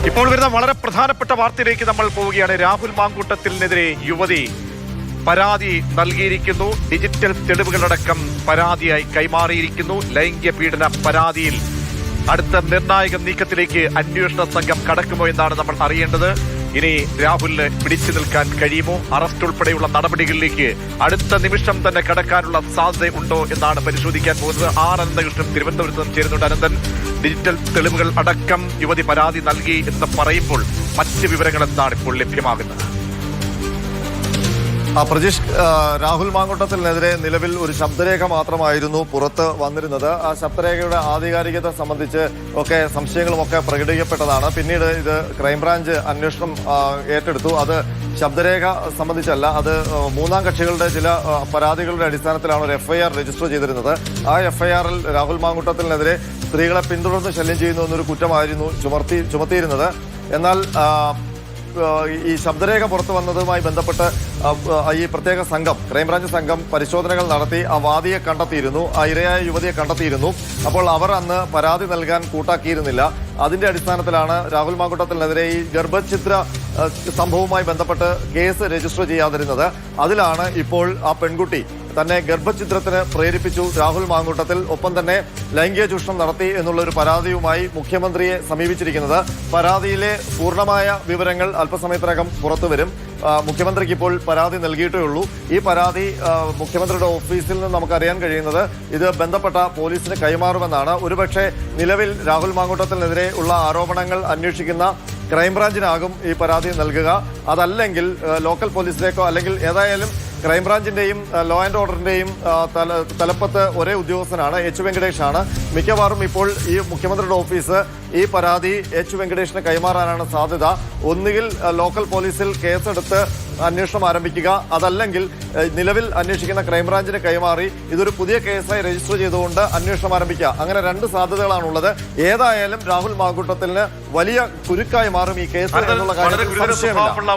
ഇപ്പോൾ വരുന്ന വളരെ പ്രധാനപ്പെട്ട വാർത്തയിലേക്ക് നമ്മൾ പോവുകയാണ്. രാഹുൽ മാങ്കൂട്ടത്തിനെതിരെ യുവതി പരാതി നൽകിയിരിക്കുന്നു. ഡിജിറ്റൽ തെളിവുകളടക്കം പരാതിയായി കൈമാറിയിരിക്കുന്നു. ലൈംഗിക പീഡന പരാതിയിൽ അടുത്ത നിർണായക നീക്കത്തിലേക്ക് അന്വേഷണ സംഘം കടക്കുമോ എന്നാണ് നമ്മൾ അറിയേണ്ടത്. ഇനി രാഹുലിന് പിടിച്ചു നിൽക്കാൻ കഴിയുമോ? അറസ്റ്റ് ഉൾപ്പെടെയുള്ള നടപടികളിലേക്ക് അടുത്ത നിമിഷം തന്നെ കടക്കാനുള്ള സാധ്യത ഉണ്ടോ എന്നാണ് പരിശോധിക്കാൻ പോകുന്നത്. അനന്തകൃഷ്ണൻ തിരുവനന്തപുരത്ത് നിന്ന് ചേരുന്നുണ്ട്. അനന്തൻ, ഡിജിറ്റൽ തെളിവുകൾ അടക്കം യുവതി പരാതി നൽകി എന്ന് പറയുമ്പോൾ മറ്റ് വിവരങ്ങൾ എന്താണ് ഇപ്പോൾ ലഭ്യമാകുന്നത്? പ്രജീഷ്, രാഹുൽ മാങ്കൂട്ടത്തിനെതിരെ നിലവിൽ ഒരു ശബ്ദരേഖ മാത്രമായിരുന്നു പുറത്ത് വന്നിരുന്നത്. ആ ശബ്ദരേഖയുടെ ആധികാരികത സംബന്ധിച്ച് ഒക്കെ സംശയങ്ങളുമൊക്കെ പ്രകടിപ്പിക്കപ്പെട്ടതാണ്. പിന്നീട് ഇത് ക്രൈംബ്രാഞ്ച് അന്വേഷണം ഏറ്റെടുത്തു. അത് ശബ്ദരേഖ സംബന്ധിച്ചല്ല, അത് മൂന്നാം കക്ഷികളുടെ ചില പരാതികളുടെ അടിസ്ഥാനത്തിലാണ് ഒരു FIR രജിസ്റ്റർ ചെയ്തിരുന്നത്. ആ FIRൽ രാഹുൽ മാങ്കൂട്ടത്തിനെതിരെ സ്ത്രീകളെ പിന്തുടർന്ന് ശല്യം ചെയ്യുന്നു എന്നൊരു കുറ്റമായിരുന്നു ചുമത്തിയിരുന്നത്. എന്നാൽ ഈ ശബ്ദരേഖ പുറത്തു വന്നതുമായി ബന്ധപ്പെട്ട് ഈ പ്രത്യേക സംഘം, ക്രൈംബ്രാഞ്ച് സംഘം പരിശോധനകൾ നടത്തി ആ വാദിയെ കണ്ടെത്തിയിരുന്നു, ആ ഇരയായ യുവതിയെ കണ്ടെത്തിയിരുന്നു. അപ്പോൾ അവർ അന്ന് പരാതി നൽകാൻ കൂട്ടാക്കിയിരുന്നില്ല. അതിന്റെ അടിസ്ഥാനത്തിലാണ് രാഹുൽ മാങ്കൂട്ടത്തിനെതിരെ ഈ ഗർഭഛിദ്ര സംഭവവുമായി ബന്ധപ്പെട്ട് കേസ് രജിസ്റ്റർ ചെയ്യാതിരുന്നത്. അതിലാണ് ഇപ്പോൾ ആ പെൺകുട്ടി തന്നെ ഗർഭഛിദ്രത്തിന് പ്രേരിപ്പിച്ചു രാഹുൽ മാങ്കൂട്ടത്തിൽ, ഒപ്പം തന്നെ ലൈംഗിക ചൂഷണം നടത്തി എന്നുള്ള ഒരു പരാതിയുമായി മുഖ്യമന്ത്രിയെ സമീപിച്ചിരിക്കുന്നത്. പരാതിയിലെ പൂർണ്ണമായ വിവരങ്ങൾ അല്പസമയത്തിനകം പുറത്തുവരും. മുഖ്യമന്ത്രിക്ക് ഇപ്പോൾ പരാതി നൽകിയിട്ടേ ഉള്ളൂ. ഈ പരാതി മുഖ്യമന്ത്രിയുടെ ഓഫീസിൽ നിന്ന് നമുക്കറിയാൻ കഴിയുന്നത് ഇത് ബന്ധപ്പെട്ട പോലീസിന് കൈമാറുമെന്നാണ്. ഒരുപക്ഷെ നിലവിൽ രാഹുൽ മാങ്കൂട്ടത്തിനെതിരെ ഉള്ള ആരോപണങ്ങൾ അന്വേഷിക്കുന്ന ക്രൈംബ്രാഞ്ചിനാകും ഈ പരാതി നൽകുക. അതല്ലെങ്കിൽ ലോക്കൽ പോലീസിലേക്കോ, അല്ലെങ്കിൽ ഏതായാലും ക്രൈംബ്രാഞ്ചിന്റെയും ലോ ആൻഡ് ഓർഡറിന്റെയും തലപ്പത്ത് ഒരേ ഉദ്യോഗസ്ഥനാണ്, H. വെങ്കടേഷാണ്. മിക്കവാറും ഇപ്പോൾ ഈ മുഖ്യമന്ത്രിയുടെ ഓഫീസ് ഈ പരാതി H. വെങ്കടേഷിന് കൈമാറാനാണ് സാധ്യത. ഒന്നുകിൽ ലോക്കൽ പോലീസിൽ കേസെടുത്ത് അന്വേഷണം ആരംഭിക്കുക, അതല്ലെങ്കിൽ നിലവിൽ അന്വേഷിക്കുന്ന ക്രൈംബ്രാഞ്ചിന് കൈമാറി ഇതൊരു പുതിയ കേസായി രജിസ്റ്റർ ചെയ്തുകൊണ്ട് അന്വേഷണം ആരംഭിക്കുക. അങ്ങനെ രണ്ട് സാധ്യതകളാണുള്ളത്. ഏതായാലും രാഹുൽ മാങ്കൂട്ടത്തിന് വലിയ കുരുക്കായി മാറും ഈ കേസ് എന്നുള്ള കാര്യത്തിൽ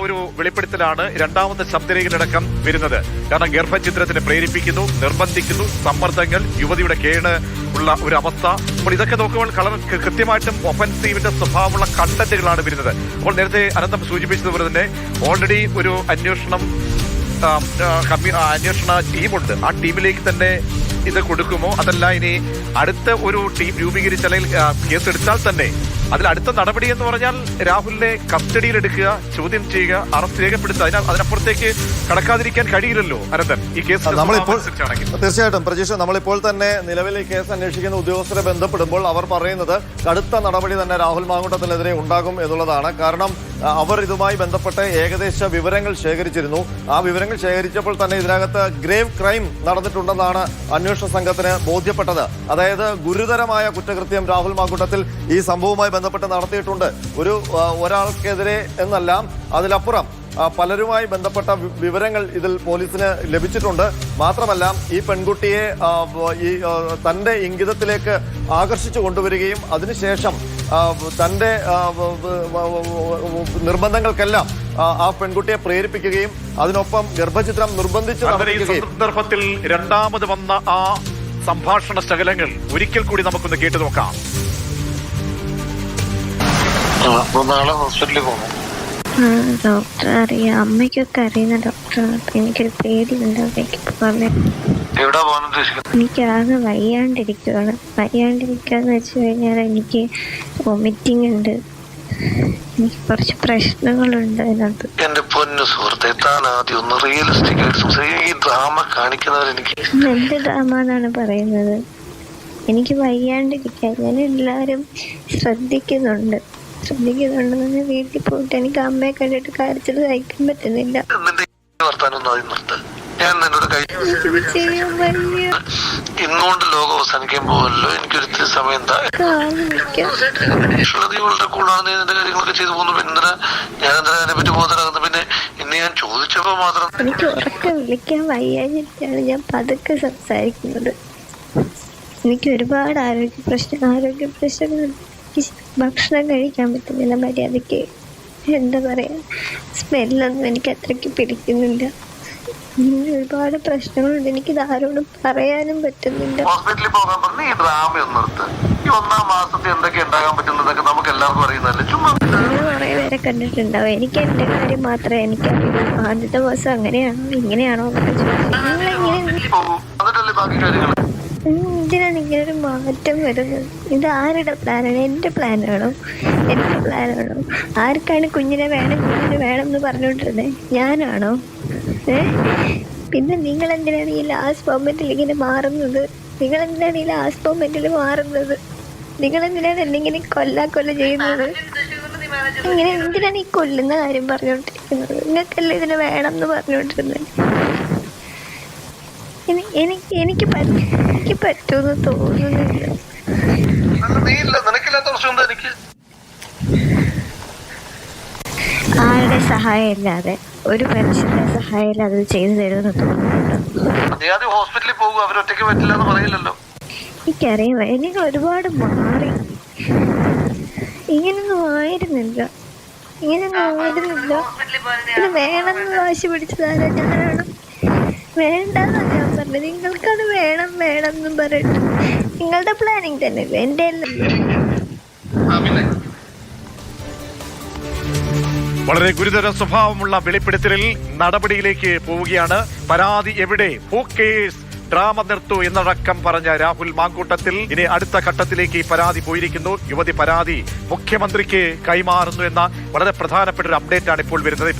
ഒരു വെളിപ്പെടുത്തലാണ് രണ്ടാമത്തെ ശബ്ദരേഖയിലടക്കം വരുന്നത്. കാരണം ഗർഭഛിദ്രത്തിന് പ്രേരിപ്പിക്കുന്നു, നിർബന്ധിക്കുന്നു, സമ്മർദ്ദങ്ങൾ, യുവതിയുടെ കേണ് ഉള്ള ഒരു അവസ്ഥ. അപ്പോൾ ഇതൊക്കെ നോക്കുമ്പോൾ കൃത്യമായിട്ടും ഒഫൻസീവിന്റെ സ്വഭാവമുള്ള കണ്ടന്റുകളാണ് വരുന്നത്. അപ്പോൾ നേരത്തെ അനന്തം സൂചിപ്പിച്ചതുപോലെ തന്നെ ഓൾറെഡി ഒരു അന്വേഷണ ടീമുണ്ട്. ആ ടീമിലേക്ക് തന്നെ ഇത് കൊടുക്കുമോ, അതല്ല ഇനി അടുത്ത ഒരു ടീം രൂപീകരിച്ച് അല്ലെങ്കിൽ കേസെടുത്താൽ തന്നെ അതിൽ അടുത്ത നടപടി എന്ന് പറഞ്ഞാൽ രാഹുലിനെ കസ്റ്റഡിയിലെടുക്കുക, ചോദ്യം ചെയ്യുക, അറസ്റ്റ് രേഖപ്പെടുത്തുക, അതിനപ്പുറത്തേക്ക് കടക്കാതിരിക്കാൻ കഴിയില്ലല്ലോ അനന്തൻ ഈ കേസ്. തീർച്ചയായിട്ടും പ്രജീഷ്, നമ്മളിപ്പോൾ തന്നെ നിലവിൽ ഈ കേസ് അന്വേഷിക്കുന്ന ഉദ്യോഗസ്ഥരെ ബന്ധപ്പെടുമ്പോൾ അവർ പറയുന്നത് കടുത്ത നടപടി തന്നെ രാഹുൽ മാങ്കൂട്ടത്തിനെതിരെ ഉണ്ടാകും എന്നുള്ളതാണ്. കാരണം അവർ ഇതുമായി ബന്ധപ്പെട്ട് ഏകദേശ വിവരങ്ങൾ ശേഖരിച്ചിരുന്നു. ആ വിവരങ്ങൾ ശേഖരിച്ചപ്പോൾ തന്നെ ഇതിനകത്ത് ഗ്രേവ് ക്രൈം നടന്നിട്ടുണ്ടെന്നാണ് അന്വേഷണ സംഘത്തിന് ബോധ്യപ്പെട്ടത്. അതായത് ഗുരുതരമായ കുറ്റകൃത്യം രാഹുൽ മാങ്കൂട്ടത്തിൽ ഈ സംഭവവുമായി ബന്ധപ്പെട്ട് നടത്തിയിട്ടുണ്ട്. ഒരാൾക്കെതിരെ എന്നല്ല, അതിലപ്പുറം പലരുമായി ബന്ധപ്പെട്ട വിവരങ്ങൾ ഇതിൽ പോലീസിന് ലഭിച്ചിട്ടുണ്ട്. മാത്രമല്ല ഈ പെൺകുട്ടിയെ ഈ തന്റെ ഇംഗിതത്തിലേക്ക് ആകർഷിച്ചു കൊണ്ടുവരികയും അതിനുശേഷം തന്റെ നിർബന്ധങ്ങൾക്കെല്ലാം ആ പെൺകുട്ടിയെ പ്രേരിപ്പിക്കുകയും അതിനൊപ്പം ഗർഭഛിദ്രം നിർബന്ധിച്ച് സന്ദർഭത്തിൽ രണ്ടാമത് വന്ന ആ സംഭാഷണ ശകലങ്ങൾ ഒരിക്കൽ കൂടി നമുക്കൊന്ന് കേട്ടു നോക്കാം. നാളെ ഹോസ്പിറ്റലിൽ പോകണം. ഡോക്ടർ അറിയാം, അമ്മയ്ക്കൊക്കെ അറിയുന്ന ഡോക്ടറാണ്. എനിക്കൊരു പേടിയുണ്ട് അമ്മയ്ക്ക് പറഞ്ഞു. എനിക്ക് ആകെ വയ്യാണ്ടിരിക്കുകയാണ്. വയ്യാണ്ടിരിക്കാന്ന് വെച്ച് കഴിഞ്ഞാൽ എനിക്ക് വൊമിറ്റിംഗ് ഉണ്ട്, എനിക്ക് കുറച്ച് പ്രശ്നങ്ങളുണ്ട് അതിനകത്ത്. എന്റെ പൊന്നു സുഹൃത്തെ, താൻ ആദ്യം ഒന്ന് റിയലിസ്റ്റിക് ആയിട്ട് ഈ ഡ്രാമ കാണിക്കുന്നവരെനിക്ക് എന്ത് ഡ്രാമ എന്നാണ് പറയുന്നത്? എനിക്ക് വയ്യാണ്ടിരിക്കാൻ ഞാൻ എല്ലാവരും ശ്രദ്ധിക്കുന്നുണ്ട്. വീട്ടിൽ പോയിട്ട് എനിക്ക് അമ്മയെ കണ്ടിട്ട് കാര്യത്തിൽ സഹിക്കാൻ പറ്റുന്നില്ല. ഞാൻ നിന്നോട് ഇന്നുകൊണ്ട് ലോകം അവസാനിക്കാൻ പോകല്ലോ. എനിക്കൊരു സമയം വളരെ കൂടാണ് നീ നിന്റെ കാര്യങ്ങളൊക്കെ ചെയ്തു പോകുന്നു. പിന്നെ ഞാൻ എന്താ അതിനെ പറ്റി ബോധനാകുന്നു. പിന്നെ ഇന്ന് ഞാൻ ചോദിച്ചപ്പോ മാത്രം എനിക്ക് ഉറക്കെ വിളിക്കാൻ വയ്യാഞ്ഞിട്ടാണ് ഞാൻ പതുക്കെ സംസാരിക്കുന്നത്. എനിക്ക് ഒരുപാട് ആരോഗ്യ പ്രശ്നങ്ങളുണ്ട്. ഭക്ഷണം കഴിക്കാൻ പറ്റുന്നില്ല മര്യാദയ്ക്ക്. എന്താ പറയാ, സ്മെല്ലൊന്നും എനിക്ക് അത്രയ്ക്ക് പിടിക്കുന്നില്ല. ഒരുപാട് പ്രശ്നങ്ങളുണ്ട്. എനിക്ക് ആരോടും പറയാനും പറ്റുന്നില്ല. ഹോസ്പിറ്റലിൽ പോകാൻ പറഞ്ഞ് ഈ ഡ്രാമ ഒന്നെടുത്ത് ഈ 1-ാം മാസത്തിൽ എന്തൊക്കെ ഉണ്ടാകാൻ പറ്റുന്നതൊക്കെ നമുക്ക് എല്ലാവർക്കും അറിയുന്നതല്ലേ. ചുമ്മാ നിങ്ങൾ കുറെ പേരെ കണ്ടിട്ടുണ്ടാവും. എനിക്ക് എന്റെ കാര്യം മാത്രമേ എനിക്കറിയൂ. ആദ്യത്തെ ദിവസം അങ്ങനെയാണോ ഇങ്ങനെയാണോ എന്നൊക്കെ ചോദിച്ചു. നിങ്ങളിങ്ങനെ പോകും, എന്നിട്ടല്ലേ ബാക്കി കാര്യങ്ങൾ. എന്തിനാണ് ഇങ്ങനെ ഒരു മാറ്റം വരുന്നത്? ഇത് ആരുടെ പ്ലാനാണ്? എന്റെ പ്ലാനാണോ? എന്റെ പ്ലാനാണോ? ആർക്കാണ് കുഞ്ഞിനെ വേണം എന്ന് പറഞ്ഞുകൊണ്ടിരുന്നത്? ഞാനാണോ? പിന്നെ നിങ്ങൾ എന്തിനാണ് ഈ ലാസ്റ്റ് മൊമെന്റിൽ ഇങ്ങനെ മാറുന്നത്? നിങ്ങൾ എന്തിനാണ് ഈ ലാസ്റ്റ് മൊമെന്റിൽ മാറുന്നത്? നിങ്ങൾ എന്തിനാണ് എന്നെ കൊല്ല ചെയ്യുന്നത്? ഇങ്ങനെ എന്തിനാണ് ഈ കൊല്ലുന്ന കാര്യം പറഞ്ഞുകൊണ്ടിരിക്കുന്നത്? നിങ്ങൾക്കല്ലേ ഇതിനെ വേണം എന്ന് പറഞ്ഞുകൊണ്ടിരുന്നത്? എനിക്ക് പറ്റുമെന്ന് തോന്നുന്നില്ല. നിനക്കില്ലാത്ത പ്രശ്നം എനിക്ക് ആരുടെ സഹായം ഇല്ലാതെ, ഒരു മനുഷ്യന്റെ സഹായം ഇല്ലാതെ അത് ചെയ്തു തരുമെന്ന് തോന്നുന്നുണ്ടോ? ഹോസ്പിറ്റലിൽ പോകും, അവരൊറ്റയ്ക്ക് പറ്റില്ല എന്ന് പറയില്ലല്ലോ. എനിക്കറിയാം, നിങ്ങൾ ഒരുപാട് മാറി. ഇങ്ങനൊന്നും ആയിരുന്നില്ല. ഇത് വേണമെന്ന് വാശി പിടിച്ചതാരാ? ഞാനാണ്. വേണ്ടെന്നാ ഞാൻ പറഞ്ഞത്. നിങ്ങൾക്കത് വേണം എന്നും പറഞ്ഞിട്ട് നിങ്ങളുടെ പ്ലാനിങ് തന്നെയല്ലേ, എന്റെ അല്ലല്ലോ. വളരെ ഗുരുതര സ്വഭാവമുള്ള വെളിപ്പെടുത്തലിൽ നടപടിയിലേക്ക് പോവുകയാണ്. പരാതി എവിടെ? Who case? ഡ്രാമ നിർത്തൂ എന്നടക്കം പറഞ്ഞ രാഹുൽ മാങ്കൂട്ടത്തിൽ ഇനി അടുത്ത ഘട്ടത്തിലേക്ക് ഈ പരാതി പോയിരിക്കുന്നു. യുവതി പരാതി മുഖ്യമന്ത്രിക്ക് കൈമാറുന്നു എന്ന വളരെ പ്രധാനപ്പെട്ട ഒരു അപ്ഡേറ്റ് ആണ് ഇപ്പോൾ വരുന്നത്.